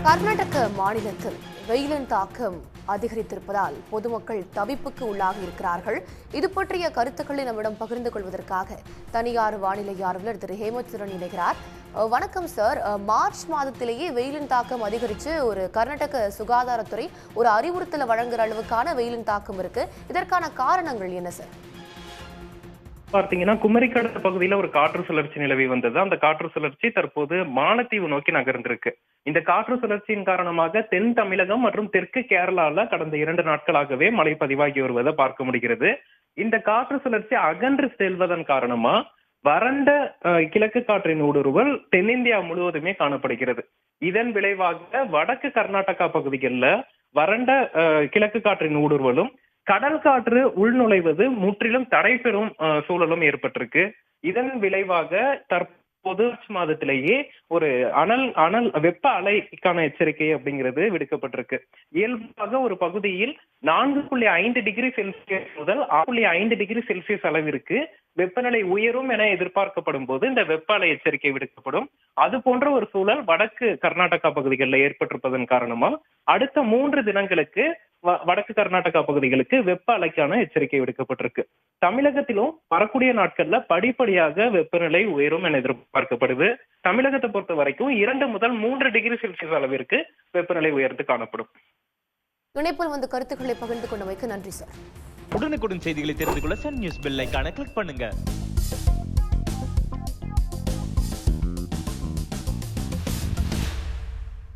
கர்நாடக மாநிலத்தில் வெயிலின் தாக்கம் அதிகரித்திருப்பதால் பொதுமக்கள் தவிப்புக்கு உள்ளாகி இருக்கிறார்கள். இது பற்றிய கருத்துக்களை நம்மிடம் பகிர்ந்து கொள்வதற்காக தனியார் வானிலை ஆர்வலர் திரு ஹேமச்சந்திரன் இணைகிறார். வணக்கம் சார். மார்ச் மாதத்திலேயே வெயிலின் தாக்கம் அதிகரித்து ஒரு கர்நாடக சுகாதாரத்துறை ஒரு அறிவுறுத்தலை வழங்குற அளவுக்கான வெயிலின் தாக்கம் இருக்கு. இதற்கான காரணங்கள் என்ன சார்? பார்த்தீங்கன்னா குமரிக்கடல் பகுதியில ஒரு காற்று சுழற்சி நிலவி வந்தது. அந்த காற்று சுழற்சி தற்போது மாலத்தீவு நோக்கி நகர்ந்திருக்கு. இந்த காற்று சுழற்சியின் காரணமாக தென் தமிழகம் மற்றும் தெற்கு கேரளால கடந்த 2 நாட்களாகவே மழை பதிவாகி வருவதை பார்க்க முடிகிறது. இந்த காற்று சுழற்சி அகன்று செல்வதன் காரணமா வறண்ட கிழக்கு காற்றின் ஊடுருவல் தென்னிந்தியா முழுவதுமே காணப்படுகிறது. இதன் விளைவாக வடக்கு கர்நாடகா பகுதிகளில் வறண்ட கிழக்கு காற்றின் ஊடுருவலும் கடல் காற்று உள்நுழைவது முற்றிலும் தடை பெறும் சூழலும் ஏற்பட்டிருக்கு. இதன் விளைவாக தற்போது மாதத்திலேயே ஒரு அனல் வெப்ப அலைக்கான எச்சரிக்கை அப்படிங்கிறது விடுக்கப்பட்டிருக்கு. இயல்பாக ஒரு பகுதியில் 4.5 டிகிரி செல்சியஸ் முதல் 6.5 டிகிரி செல்சியஸ் அளவிற்கு வெப்பநிலை உயரும் என எதிர்பார்க்கப்படும் போது இந்த வெப்ப அலை எச்சரிக்கை விடுக்கப்படும். அது போன்ற ஒரு சூழல் வடக்கு கர்நாடகா பகுதிகளில் ஏற்பட்டிருப்பதன் காரணமா அடுத்த 3 தினங்களுக்கு வடக்கு கர்நாடகா பகுதிகளுக்கு வெப்ப அலைக்கான எச்சரிக்கை விடுக்கப்பட்டிருக்கு. தமிழகத்திலும் வரக்கூடிய நாட்கள்ல படிப்படியாக வெப்பநிலை உயரும் என எதிர்பார்க்கப்படுது. தமிழகத்தை பொறுத்த வரைக்கும் 2 முதல் 3 டிகிரி செல்சியஸ் அளவிற்கு வெப்பநிலை உயர்ந்து காணப்படும். இணைப்பில் வந்து கருத்துக்களை பகிர்ந்து கொண்டமைக்கு நன்றி சார். உடனுக்குடன் செய்திகளை தெரிந்து கொள்ள சன் நியூஸ் பெல் ஐகானை கிளிக் பண்ணுங்க.